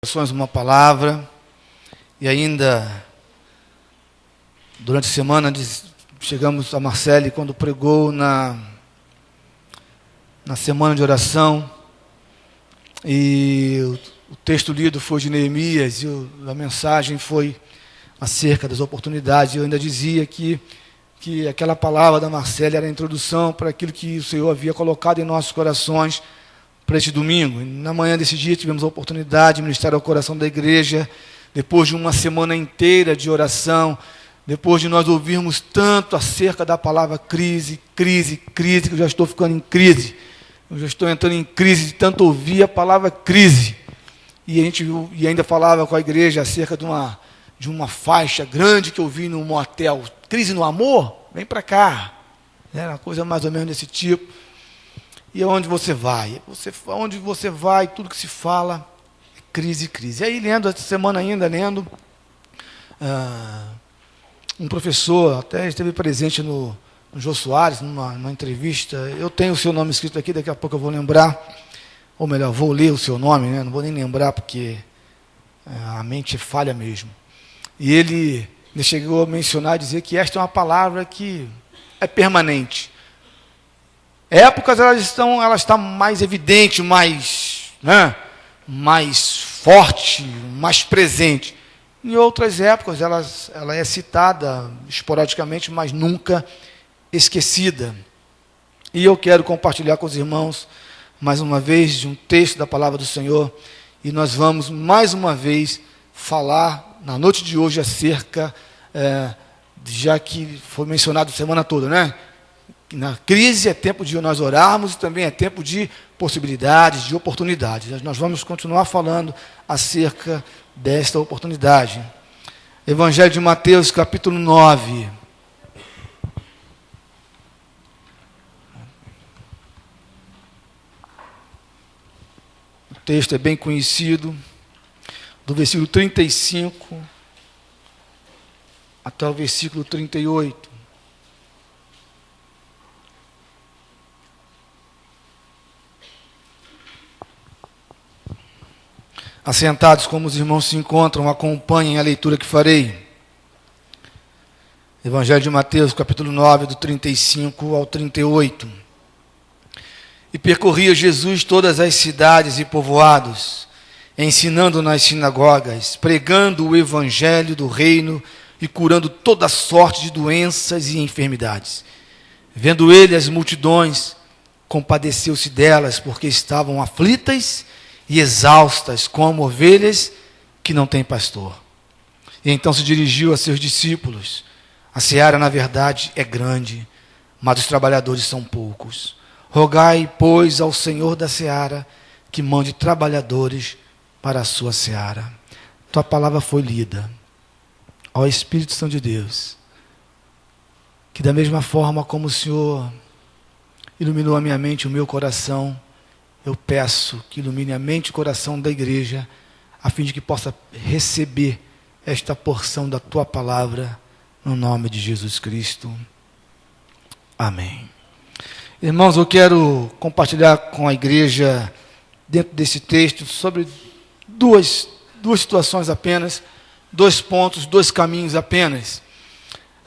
Uma palavra, e ainda durante a semana chegamos a Marcele quando pregou na semana de oração, e o texto lido foi de Neemias, e a mensagem foi acerca das oportunidades. Eu ainda dizia que aquela palavra da Marcele era a introdução para aquilo que o Senhor havia colocado em nossos corações para este domingo. E na manhã desse dia tivemos a oportunidade de ministrar ao coração da igreja, depois de uma semana inteira de oração, depois de nós ouvirmos tanto acerca da palavra crise, que eu já estou ficando em crise, eu já estou entrando em crise de tanto ouvir a palavra crise. E a gente ainda falava com a igreja acerca de uma faixa grande que eu vi no motel, crise no amor, vem para cá. Era uma coisa mais ou menos desse tipo. E aonde você vai? Aonde você vai, tudo que se fala é crise. E aí, essa semana ainda, um professor, até esteve presente no Jô Soares, numa entrevista. Eu tenho o seu nome escrito aqui, daqui a pouco eu vou lembrar. Ou melhor, vou ler o seu nome, né? Não vou nem lembrar, porque a mente falha mesmo. E ele chegou a mencionar, dizer que esta é uma palavra que é permanente. Épocas ela está mais evidente, mais forte, mais presente. Em outras épocas ela é citada esporadicamente, mas nunca esquecida. E eu quero compartilhar com os irmãos, mais uma vez, de um texto da palavra do Senhor. E nós vamos, mais uma vez, falar na noite de hoje acerca, já que foi mencionado a semana toda, né? Na crise é tempo de nós orarmos e também é tempo de possibilidades, de oportunidades. Nós vamos continuar falando acerca desta oportunidade. Evangelho de Mateus, capítulo 9. O texto é bem conhecido, do versículo 35 até o versículo 38. Assentados como os irmãos se encontram, acompanhem a leitura que farei. Evangelho de Mateus, capítulo 9, do 35 ao 38. E percorria Jesus todas as cidades e povoados, ensinando nas sinagogas, pregando o evangelho do reino e curando toda sorte de doenças e enfermidades. Vendo ele as multidões, compadeceu-se delas, porque estavam aflitas e exaustas, como ovelhas que não têm pastor. E então se dirigiu a seus discípulos: a seara, na verdade, é grande, mas os trabalhadores são poucos. Rogai, pois, ao Senhor da seara que mande trabalhadores para a sua seara. Tua palavra foi lida. Ó Espírito Santo de Deus, que da mesma forma como o Senhor iluminou a minha mente e o meu coração, eu peço que ilumine a mente e o coração da igreja, a fim de que possa receber esta porção da Tua palavra, no nome de Jesus Cristo. Amém. Irmãos, eu quero compartilhar com a igreja, dentro desse texto, sobre duas situações apenas, 2 pontos, 2 caminhos apenas.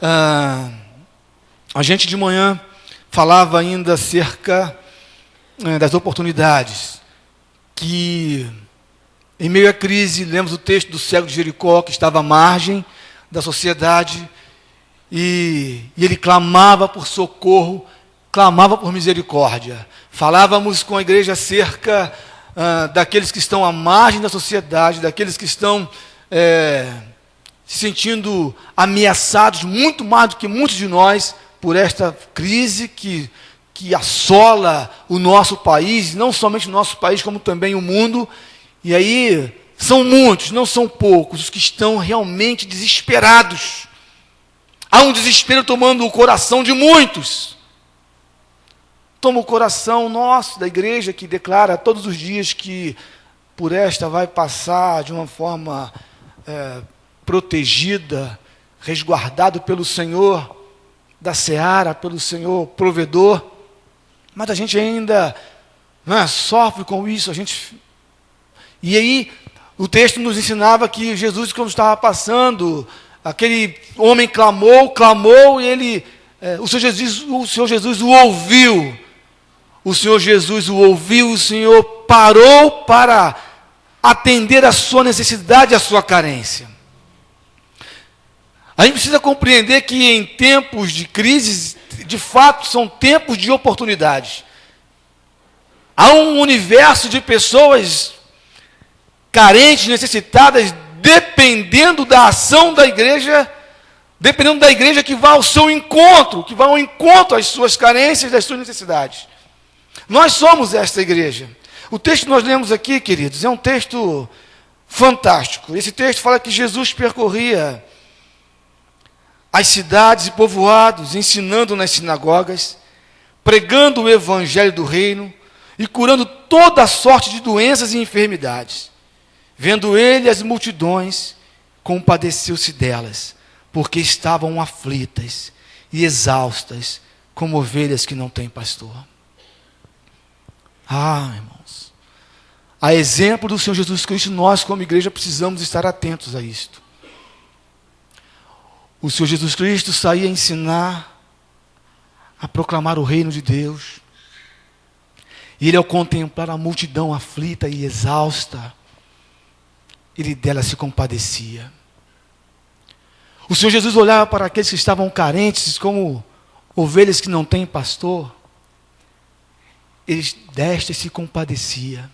A gente de manhã falava ainda acerca das oportunidades, que em meio à crise, lemos o texto do cego de Jericó, que estava à margem da sociedade, e ele clamava por socorro, clamava por misericórdia. Falávamos com a igreja acerca daqueles que estão à margem da sociedade, daqueles que estão se sentindo ameaçados, muito mais do que muitos de nós, por esta crise que assola o nosso país, não somente o nosso país, como também o mundo. E aí, são muitos, não são poucos, os que estão realmente desesperados. Há um desespero tomando o coração de muitos. Toma o coração nosso, da igreja, que declara todos os dias que por esta vai passar de uma forma protegida, resguardado pelo Senhor da seara, pelo Senhor provedor. Mas a gente ainda sofre com isso. E aí O texto nos ensinava que Jesus, quando estava passando, aquele homem clamou, e o Senhor Jesus o ouviu. O Senhor Jesus o ouviu, o Senhor parou para atender a sua necessidade, a sua carência. A gente precisa compreender que em tempos de crise, de fato, são tempos de oportunidades. Há um universo de pessoas carentes, necessitadas, dependendo da ação da igreja, dependendo da igreja que vá ao seu encontro, que vá ao encontro às suas carências, das suas necessidades. Nós somos esta igreja. O texto que nós lemos aqui, queridos, é um texto fantástico. Esse texto fala que Jesus percorria as cidades e povoados, ensinando nas sinagogas, pregando o evangelho do reino e curando toda sorte de doenças e enfermidades. Vendo ele as multidões, compadeceu-se delas, porque estavam aflitas e exaustas, como ovelhas que não têm pastor. Irmãos, a exemplo do Senhor Jesus Cristo, nós como igreja precisamos estar atentos a isto. O Senhor Jesus Cristo saía a ensinar, a proclamar o reino de Deus. E ele, ao contemplar a multidão aflita e exausta, ele dela se compadecia. O Senhor Jesus olhava para aqueles que estavam carentes, como ovelhas que não têm pastor. Ele desta se compadecia.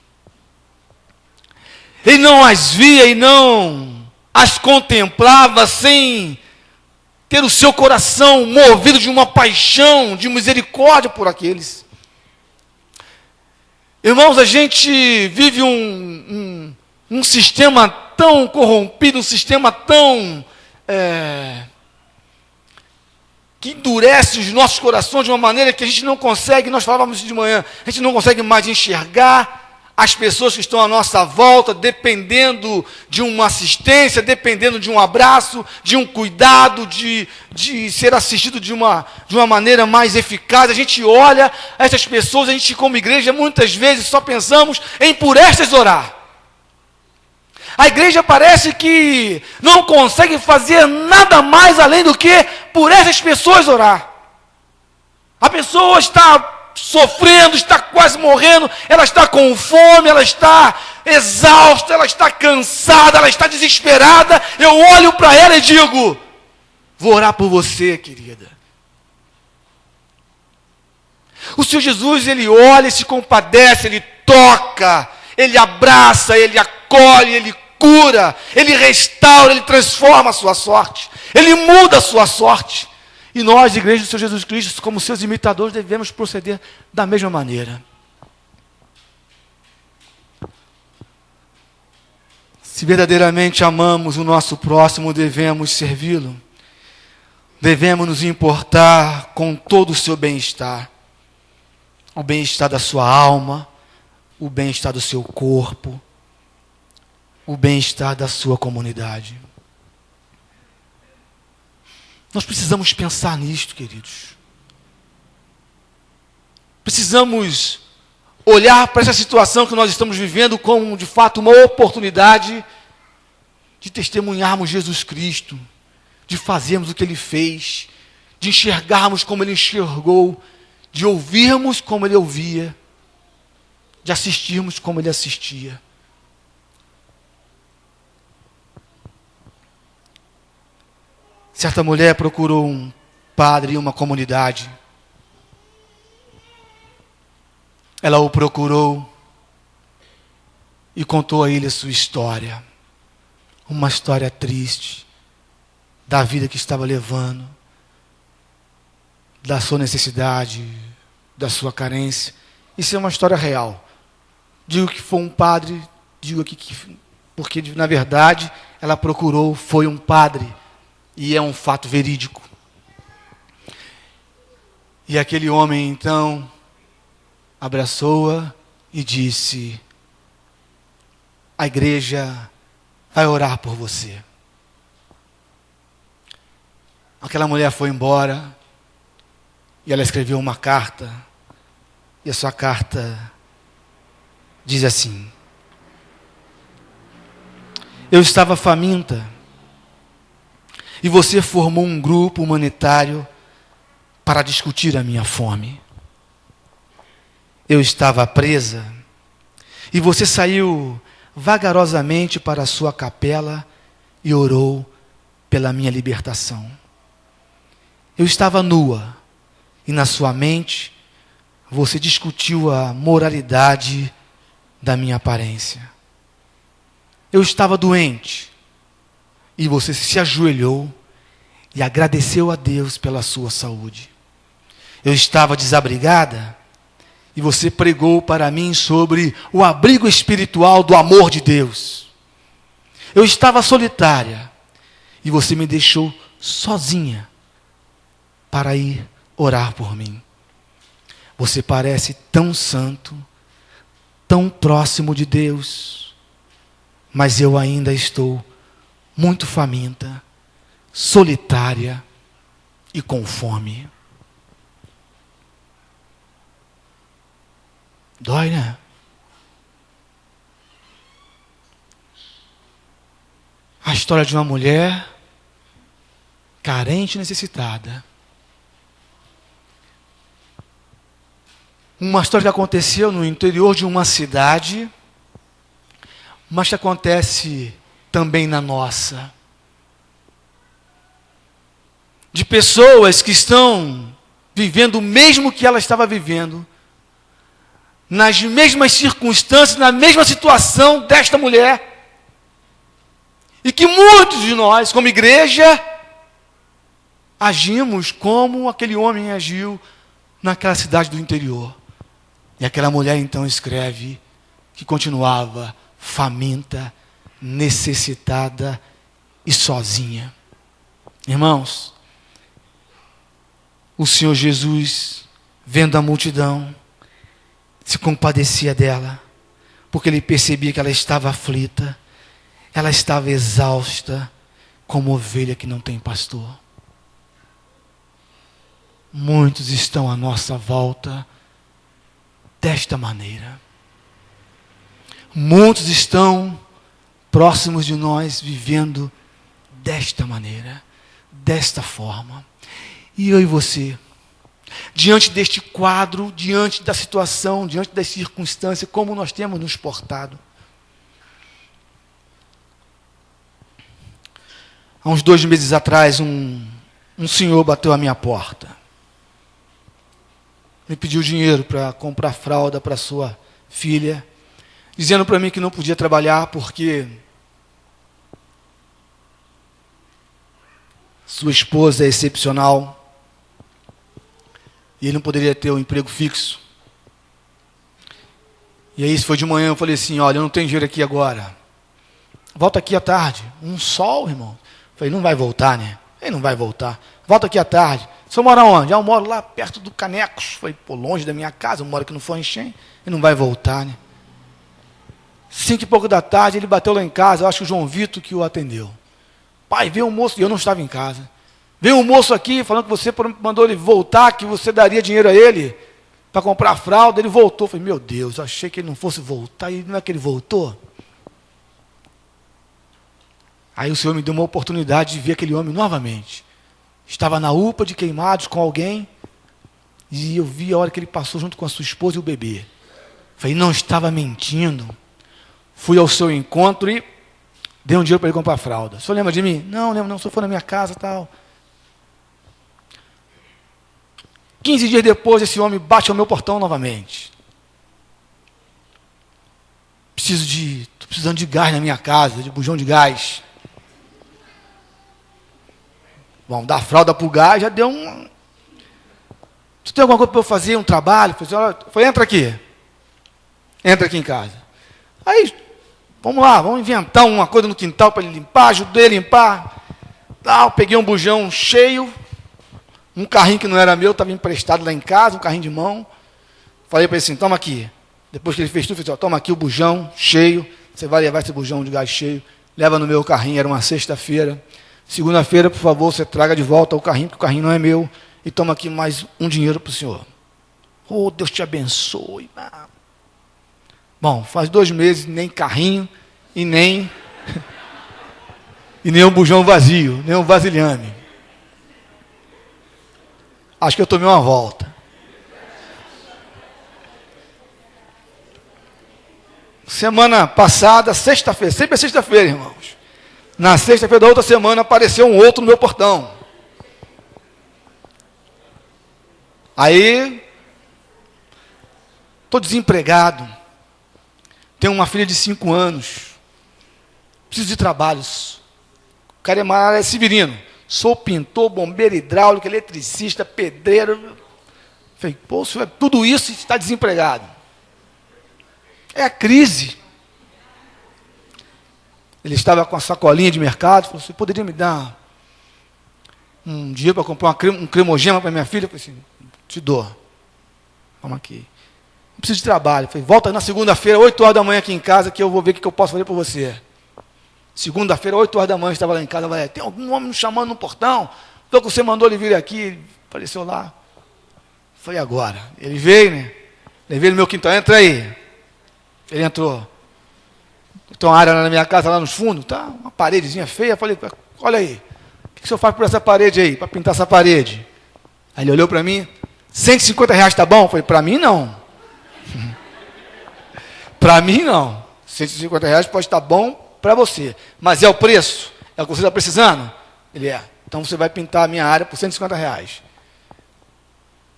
Ele não as via e não as contemplava sem ter o seu coração movido de uma paixão, de misericórdia por aqueles. Irmãos, a gente vive um sistema tão corrompido, um sistema tão que endurece os nossos corações de uma maneira que a gente não consegue, nós falávamos isso de manhã, a gente não consegue mais enxergar as pessoas que estão à nossa volta, dependendo de uma assistência, dependendo de um abraço, de um cuidado, de ser assistido de uma maneira mais eficaz. A gente olha essas pessoas, a gente como igreja, muitas vezes só pensamos em por estas orar. A igreja parece que não consegue fazer nada mais além do que por essas pessoas orar. A pessoa está sofrendo, está quase morrendo, ela está com fome, ela está exausta, ela está cansada, ela está desesperada. Eu olho para ela e digo: vou orar por você, querida. O Senhor Jesus, ele olha e se compadece, ele toca, ele abraça, ele acolhe, ele cura, ele restaura, ele transforma a sua sorte, ele muda a sua sorte. E nós, igreja do Senhor Jesus Cristo, como seus imitadores, devemos proceder da mesma maneira. Se verdadeiramente amamos o nosso próximo, devemos servi-lo. Devemos nos importar com todo o seu bem-estar. O bem-estar da sua alma, o bem-estar do seu corpo, o bem-estar da sua comunidade. Nós precisamos pensar nisto, queridos. Precisamos olhar para essa situação que nós estamos vivendo como, de fato, uma oportunidade de testemunharmos Jesus Cristo, de fazermos o que Ele fez, de enxergarmos como Ele enxergou, de ouvirmos como Ele ouvia, de assistirmos como Ele assistia. Certa mulher procurou um padre em uma comunidade. Ela o procurou e contou a ele a sua história. Uma história triste da vida que estava levando, da sua necessidade, da sua carência. Isso é uma história real. Digo que foi um padre, digo aqui porque na verdade ela procurou, foi um padre. E é um fato verídico. E aquele homem, então, abraçou-a e disse: a igreja vai orar por você. Aquela mulher foi embora e ela escreveu uma carta. E a sua carta diz assim: Eu estava faminta. E você formou um grupo humanitário para discutir a minha fome. Eu estava presa. E você saiu vagarosamente para a sua capela e orou pela minha libertação. Eu estava nua. E na sua mente, você discutiu a moralidade da minha aparência. Eu estava doente. E você se ajoelhou e agradeceu a Deus pela sua saúde. Eu estava desabrigada e você pregou para mim sobre o abrigo espiritual do amor de Deus. Eu estava solitária e você me deixou sozinha para ir orar por mim. Você parece tão santo, tão próximo de Deus, mas eu ainda estou muito faminta, solitária e com fome. Dói, né? A história de uma mulher carente e necessitada. Uma história que aconteceu no interior de uma cidade, mas que acontece também na nossa. De pessoas que estão vivendo o mesmo que ela estava vivendo, nas mesmas circunstâncias, na mesma situação desta mulher, e que muitos de nós, como igreja, agimos como aquele homem agiu naquela cidade do interior. E aquela mulher então escreve que continuava faminta, necessitada e sozinha. Irmãos, o Senhor Jesus, vendo a multidão, se compadecia dela, porque ele percebia que ela estava aflita, ela estava exausta, como ovelha que não tem pastor. Muitos estão à nossa volta desta maneira. Muitos estão próximos de nós vivendo desta maneira, desta forma. E eu e você, diante deste quadro, diante da situação, diante das circunstâncias, como nós temos nos portado? Há uns 2 meses atrás, um senhor bateu à minha porta. Me pediu dinheiro para comprar fralda para sua filha, dizendo para mim que não podia trabalhar porque sua esposa é excepcional e ele não poderia ter um emprego fixo. E aí, isso foi de manhã, eu falei assim, olha, eu não tenho dinheiro aqui agora. Volta aqui à tarde. Um sol, irmão. Eu falei, não vai voltar, né? Ele não vai voltar. Volta aqui à tarde. O senhor mora onde? Eu moro lá perto do Canecos. Foi longe da minha casa, eu moro aqui no Fornechem. Ele não vai voltar, né? 5 e pouco da tarde, ele bateu lá em casa, eu acho que o João Vitor que o atendeu. Pai, veio um moço, e eu não estava em casa. Veio um moço aqui, falando que você mandou ele voltar, que você daria dinheiro a ele, para comprar fralda. Ele voltou. Eu falei, meu Deus, eu achei que ele não fosse voltar, e não é que ele voltou? Aí o Senhor me deu uma oportunidade de ver aquele homem novamente. Estava na UPA de Queimados com alguém, e eu vi a hora que ele passou junto com a sua esposa e o bebê. Falei, não estava mentindo. Fui ao seu encontro e dei um dinheiro para ele comprar fralda. O senhor lembra de mim? Não, lembro não, o senhor foi na minha casa e tal. 15 dias depois, esse homem bate ao meu portão novamente. Estou precisando de gás na minha casa, de bujão de gás. Bom, dar fralda para o gás já deu um... Você tem alguma coisa para eu fazer, um trabalho? Eu falei, entra aqui. Entra aqui em casa. Aí, vamos lá, vamos inventar uma coisa no quintal para ele limpar, ajudei a limpar. Tal, peguei um bujão cheio, um carrinho que não era meu, estava emprestado lá em casa, um carrinho de mão. Falei para ele assim, toma aqui. Depois que ele fez tudo, eu falei, toma aqui o bujão cheio, você vai levar esse bujão de gás cheio, leva no meu carrinho, era uma sexta-feira. Segunda-feira, por favor, você traga de volta o carrinho, porque o carrinho não é meu, e toma aqui mais um dinheiro para o senhor. Oh, Deus te abençoe. Bom, faz 2 meses, nem carrinho, e nem E nem um bujão vazio, nem um vasilhame. Acho que eu tomei uma volta. Semana passada, sexta-feira, sempre é sexta-feira, irmãos. Na sexta-feira da outra semana apareceu um outro no meu portão. Aí, estou desempregado. Tenho uma filha de 5 anos. Preciso de trabalhos. O cara é severino. Sou pintor, bombeiro hidráulico, eletricista, pedreiro. Falei, pô, senhor, tudo isso está desempregado. É a crise. Ele estava com a sacolinha de mercado, falou, você poderia me dar um dinheiro para comprar um cremogema para minha filha? Eu falei assim, te dou. Vamos aqui. Não preciso de trabalho. Eu falei, volta na segunda-feira, 8 horas da manhã aqui em casa, que eu vou ver o que eu posso fazer por você. Segunda-feira, 8 horas da manhã, eu estava lá em casa, eu falei, tem algum homem me chamando no portão? Então que você mandou ele vir aqui, ele apareceu lá. Foi agora. Ele veio, né? Levei ele no meu quintal, entra aí. Ele entrou. Tem uma área na minha casa, lá nos fundos, tá? Uma paredezinha feia. Eu falei, olha aí, o que o senhor faz por essa parede aí, para pintar essa parede? Aí ele olhou para mim, R$150 tá bom? Eu falei, para mim não. Para mim não. R$150 pode estar bom para você. Mas é o preço? É o que você está precisando? Ele é. Então você vai pintar a minha área por R$150.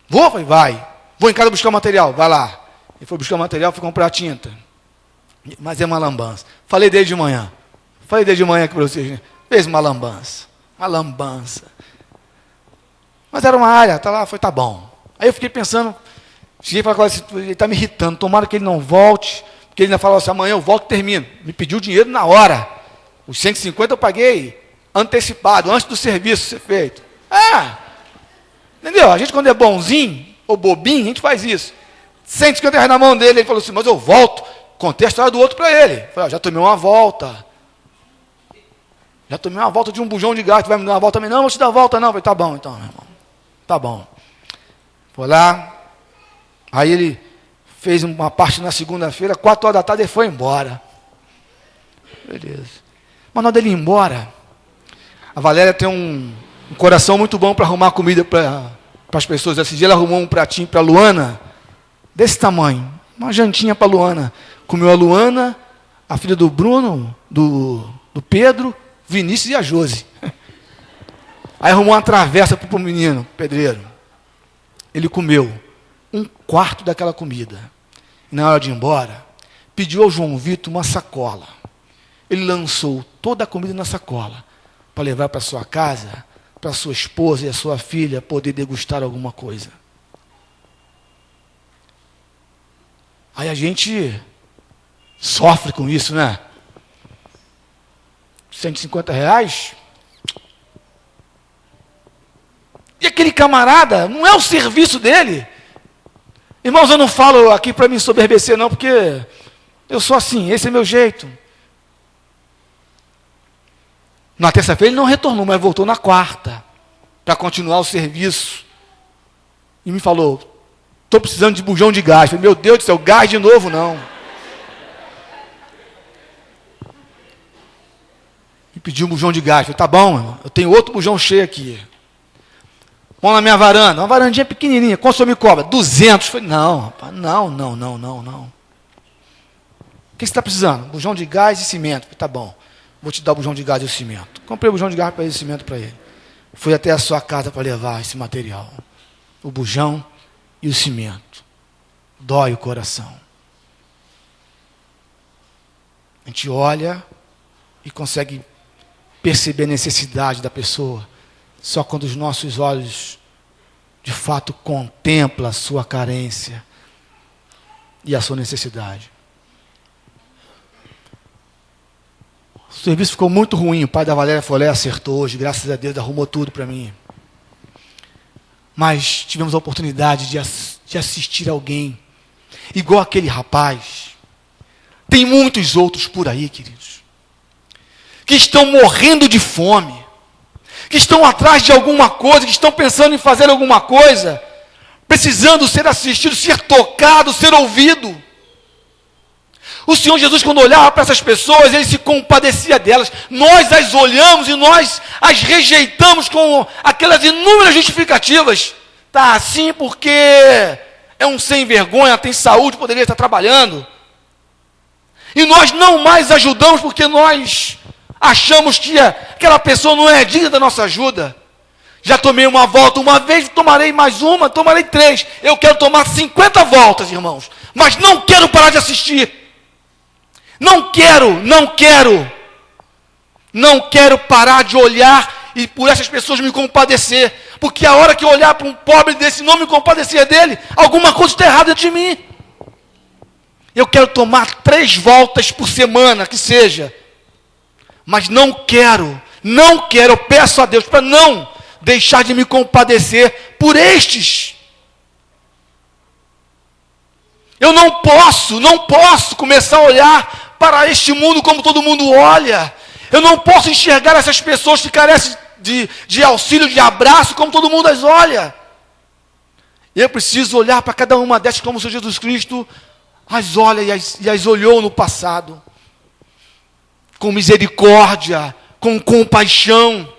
Vou? Falei, vai. Vou em casa buscar material. Vai lá. Ele foi buscar material, foi comprar tinta. Mas é uma lambança. Falei desde de manhã. Falei desde de manhã aqui para vocês. Né? Fez uma lambança. Uma lambança. Mas era uma área, tá lá, foi, tá bom. Aí eu fiquei pensando, cheguei para falar assim, ele está me irritando, tomara que ele não volte, porque ele ainda falou assim, amanhã eu volto e termino. Me pediu dinheiro na hora. Os 150 eu paguei antecipado, antes do serviço ser feito. Entendeu? A gente quando é bonzinho, ou bobinho, a gente faz isso. R$150 na mão dele, ele falou assim, mas eu volto. Contei a história do outro para ele. Falei, já tomei uma volta. Já tomei uma volta de um bujão de gás, tu vai me dar uma volta também? Não, vou te dar a volta não. Falei, tá bom então, meu irmão. Tá bom. Foi lá. Aí ele fez uma parte na segunda-feira, 4 horas da tarde ele foi embora. Beleza. Mas na hora dele ir embora, a Valéria tem um coração muito bom para arrumar comida para as pessoas. Esse dia ela arrumou um pratinho para a Luana, desse tamanho. Uma jantinha para a Luana. Comeu a Luana, a filha do Bruno, do Pedro, Vinícius e a Josi. Aí arrumou uma travessa para o menino, pedreiro. Ele comeu 1/4 daquela comida. E na hora de ir embora, pediu ao João Vitor uma sacola. Ele lançou toda a comida na sacola para levar para sua casa, para sua esposa e a sua filha poder degustar alguma coisa. Aí a gente sofre com isso, né? R$150. E aquele camarada, não é o serviço dele. Irmãos, eu não falo aqui para me ensoberbecer não, porque eu sou assim, esse é meu jeito. Na terça-feira ele não retornou, mas voltou na quarta, para continuar o serviço. E me falou, estou precisando de bujão de gás. Falei, meu Deus do céu, gás de novo não. Me pediu um bujão de gás. Falei, tá bom, irmão, eu tenho outro bujão cheio aqui. Vamos na minha varanda, uma varandinha pequenininha, quanto o senhor me cobra? 200. Falei, não, rapaz, não. O que você está precisando? Bujão de gás e cimento. Falei, tá bom, vou te dar o bujão de gás e o cimento. Comprei o bujão de gás e o cimento para ele. Fui até a sua casa para levar esse material. O bujão e o cimento. Dói o coração. A gente olha e consegue perceber a necessidade da pessoa só quando os nossos olhos de fato contemplam a sua carência e a sua necessidade. O serviço ficou muito ruim, o pai da Valéria Folé acertou hoje, graças a Deus, arrumou tudo para mim. Mas tivemos a oportunidade de assistir alguém, igual aquele rapaz. Tem muitos outros por aí, queridos, que estão morrendo de fome, que estão atrás de alguma coisa, que estão pensando em fazer alguma coisa, precisando ser assistido, ser tocado, ser ouvido. O Senhor Jesus, quando olhava para essas pessoas, Ele se compadecia delas. Nós as olhamos e nós as rejeitamos com aquelas inúmeras justificativas. Está assim porque é um sem vergonha, tem saúde, poderia estar trabalhando. E nós não mais ajudamos porque nós achamos que aquela pessoa não é digna da nossa ajuda. Já tomei uma volta uma vez, tomarei mais uma, tomarei 3. Eu quero tomar 50 voltas, irmãos. Mas não quero parar de assistir. Não quero parar de olhar e por essas pessoas me compadecer. Porque a hora que eu olhar para um pobre desse e não me compadecer dele, alguma coisa está errada dentro de mim. Eu quero tomar 3 voltas por semana, que seja. Mas não quero, eu peço a Deus para não deixar de me compadecer por estes. Eu não posso começar a olhar para este mundo como todo mundo olha. Eu não posso enxergar essas pessoas que carecem de auxílio, de abraço, como todo mundo as olha. Eu preciso olhar para cada uma dessas como o Senhor Jesus Cristo as olha e as olhou no passado. Com misericórdia, com compaixão,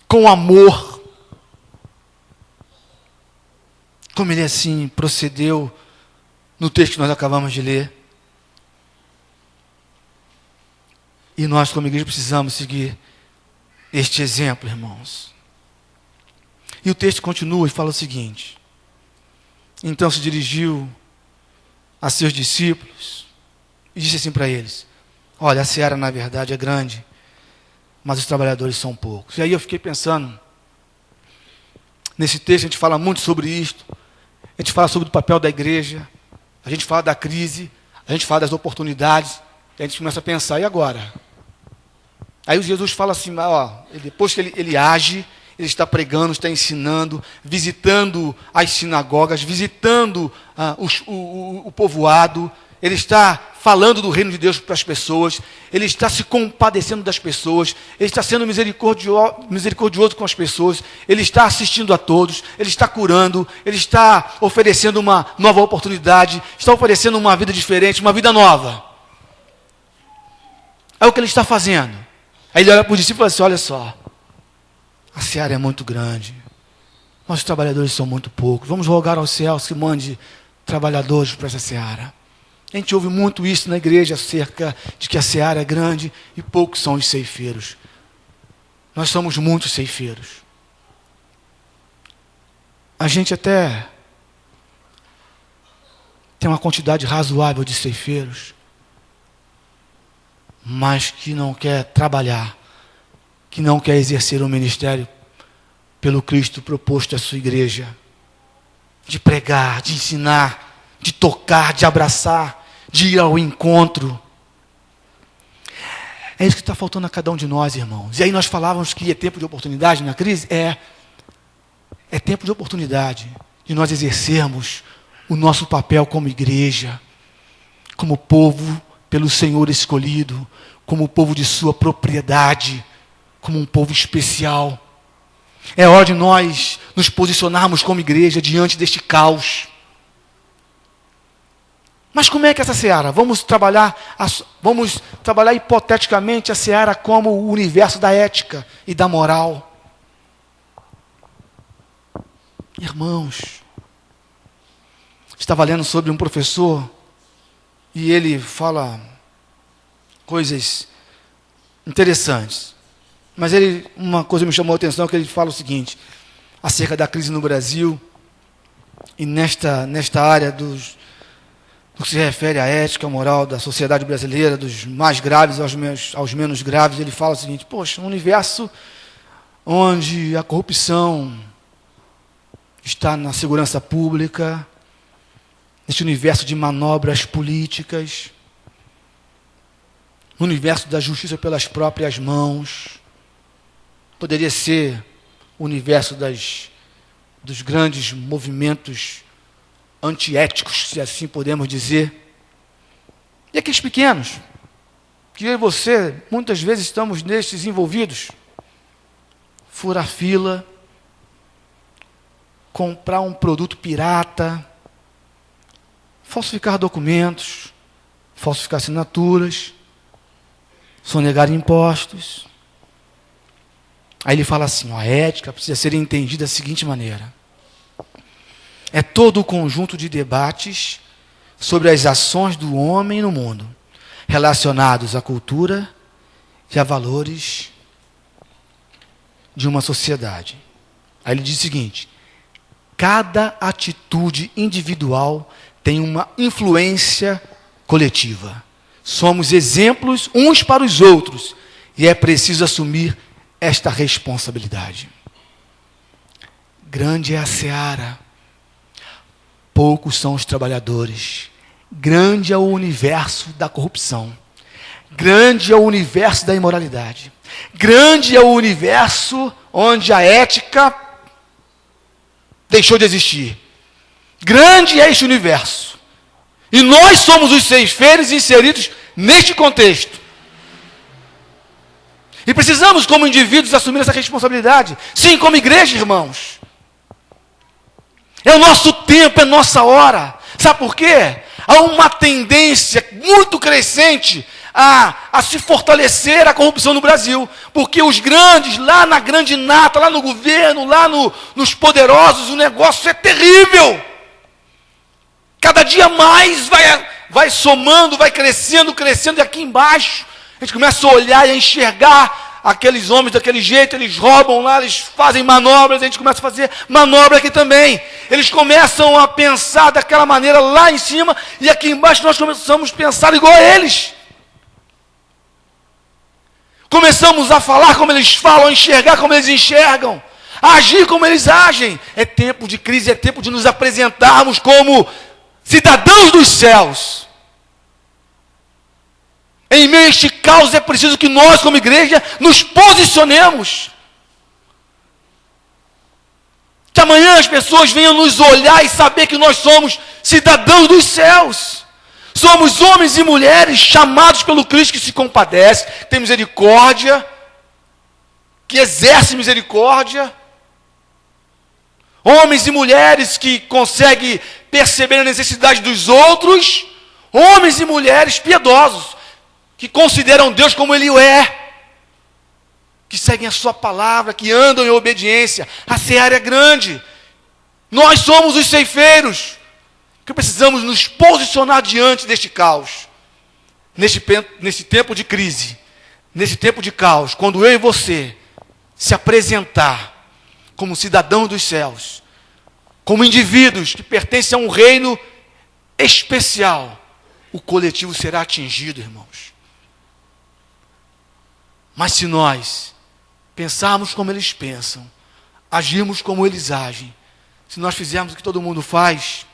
com amor. Como ele assim procedeu no texto que nós acabamos de ler. E nós, como igreja, precisamos seguir este exemplo, irmãos. E o texto continua e fala o seguinte: então se dirigiu a seus discípulos e disse assim para eles: olha, a seara na verdade é grande, mas os trabalhadores são poucos. E aí eu fiquei pensando, nesse texto a gente fala muito sobre isto, a gente fala sobre o papel da igreja, a gente fala da crise, a gente fala das oportunidades, e a gente começa a pensar, e agora? Aí Jesus fala assim, depois que ele age, ele está pregando, está ensinando, visitando as sinagogas, visitando o povoado, ele está falando do reino de Deus para as pessoas, ele está se compadecendo das pessoas, ele está sendo misericordioso com as pessoas, ele está assistindo a todos, ele está curando, ele está oferecendo uma nova oportunidade, está oferecendo uma vida diferente, uma vida nova. É o que ele está fazendo. Aí ele olha para os discípulos e fala assim, olha só, a seara é muito grande, nossos trabalhadores são muito poucos, vamos rogar aos céus que mande trabalhadores para essa seara. A gente ouve muito isso na igreja acerca de que a seara é grande e poucos são os ceifeiros. Nós somos muitos ceifeiros. A gente até tem uma quantidade razoável de ceifeiros, mas que não quer trabalhar, que não quer exercer o ministério pelo Cristo proposto à sua igreja, de pregar, de ensinar, de tocar, de abraçar, de ir ao encontro. É isso que está faltando a cada um de nós, irmãos. E aí nós falávamos que é tempo de oportunidade na crise? É tempo de oportunidade de nós exercermos o nosso papel como igreja, como povo pelo Senhor escolhido, como povo de sua propriedade, como um povo especial. É hora de nós nos posicionarmos como igreja diante deste caos. Mas como é que essa seara? Vamos trabalhar hipoteticamente a seara como o universo da ética e da moral. Irmãos, estava lendo sobre um professor e ele fala coisas interessantes. Mas uma coisa me chamou a atenção, que ele fala o seguinte, acerca da crise no Brasil, e nesta área do que se refere à ética, à moral da sociedade brasileira, dos mais graves aos menos graves, ele fala o seguinte, poxa, um universo onde a corrupção está na segurança pública, neste universo de manobras políticas, no universo da justiça pelas próprias mãos, poderia ser o universo dos grandes movimentos antiéticos, se assim podemos dizer. E aqueles pequenos, que eu e você, muitas vezes estamos nestes envolvidos. Furar fila, comprar um produto pirata, falsificar documentos, falsificar assinaturas, sonegar impostos. Aí ele fala assim, a ética precisa ser entendida da seguinte maneira. É todo o conjunto de debates sobre as ações do homem no mundo, relacionados à cultura e a valores de uma sociedade. Aí ele diz o seguinte, cada atitude individual tem uma influência coletiva. Somos exemplos uns para os outros e é preciso assumir esta responsabilidade. Grande é a seara, poucos são os trabalhadores. Grande é o universo da corrupção. Grande é o universo da imoralidade. Grande é o universo onde a ética deixou de existir. Grande é este universo. E nós somos os ceifeiros inseridos neste contexto. E precisamos, como indivíduos, assumir essa responsabilidade. Sim, como igreja, irmãos. É o nosso tempo, é nossa hora. Sabe por quê? Há uma tendência muito crescente a se fortalecer a corrupção no Brasil. Porque os grandes, lá na grande nata, lá no governo, lá nos poderosos, o negócio é terrível. Cada dia mais vai somando, vai crescendo, e aqui embaixo a gente começa a olhar e a enxergar aqueles homens daquele jeito, eles roubam lá, eles fazem manobras, a gente começa a fazer manobra aqui também. Eles começam a pensar daquela maneira lá em cima, e aqui embaixo nós começamos a pensar igual a eles. Começamos a falar como eles falam, a enxergar como eles enxergam, a agir como eles agem. É tempo de crise, é tempo de nos apresentarmos como cidadãos dos céus. Em meio a este caos é preciso que nós, como igreja, nos posicionemos. Que amanhã as pessoas venham nos olhar e saber que nós somos cidadãos dos céus. Somos homens e mulheres chamados pelo Cristo que se compadece, que tem misericórdia, que exerce misericórdia. Homens e mulheres que conseguem perceber a necessidade dos outros. Homens e mulheres piedosos, que consideram Deus como Ele o é, que seguem a sua palavra, que andam em obediência. A seara é grande. Nós somos os ceifeiros, que precisamos nos posicionar diante deste caos, nesse tempo de crise, nesse tempo de caos, quando eu e você se apresentar como cidadãos dos céus, como indivíduos que pertencem a um reino especial, o coletivo será atingido, irmãos. Mas se nós pensarmos como eles pensam, agirmos como eles agem, se nós fizermos o que todo mundo faz,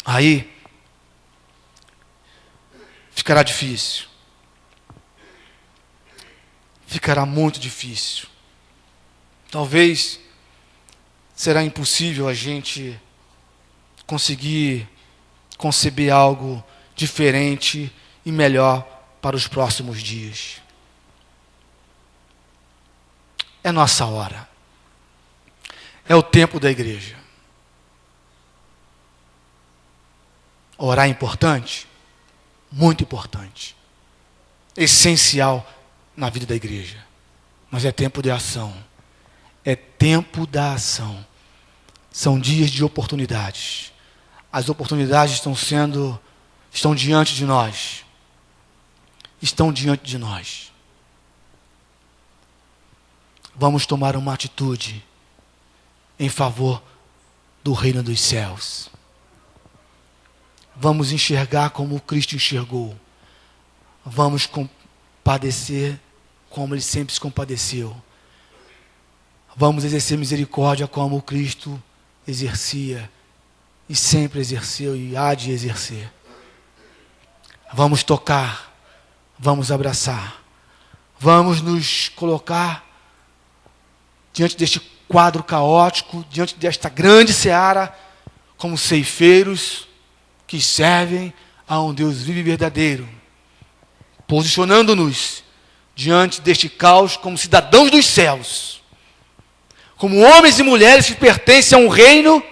aí ficará difícil. Ficará muito difícil. Talvez será impossível a gente conseguir conceber algo diferente e melhor para os próximos dias. É nossa hora. É o tempo da igreja. Orar é importante? Muito importante. Essencial na vida da igreja. Mas é tempo de ação. É tempo da ação. São dias de oportunidades. As oportunidades estão diante de nós. Estão diante de nós. Vamos tomar uma atitude em favor do reino dos céus. Vamos enxergar como Cristo enxergou. Vamos compadecer como Ele sempre se compadeceu. Vamos exercer misericórdia como Cristo exercia e sempre exerceu e há de exercer. Vamos tocar, vamos abraçar, vamos nos colocar diante deste quadro caótico, diante desta grande seara, como ceifeiros que servem a um Deus vivo e verdadeiro, posicionando-nos diante deste caos como cidadãos dos céus, como homens e mulheres que pertencem a um reino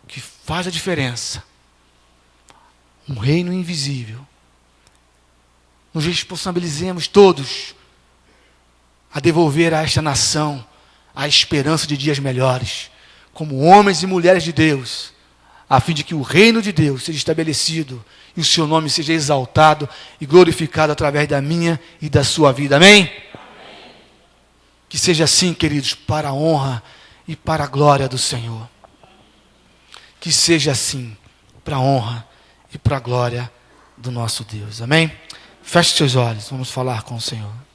que faz a diferença. Um reino invisível. Nos responsabilizemos todos a devolver a esta nação a esperança de dias melhores, como homens e mulheres de Deus, a fim de que o reino de Deus seja estabelecido e o seu nome seja exaltado e glorificado através da minha e da sua vida. Amém? Amém. Que seja assim, queridos, para a honra e para a glória do Senhor. Que seja assim, para a honra e para a glória do nosso Deus. Amém? Feche seus olhos, vamos falar com o Senhor.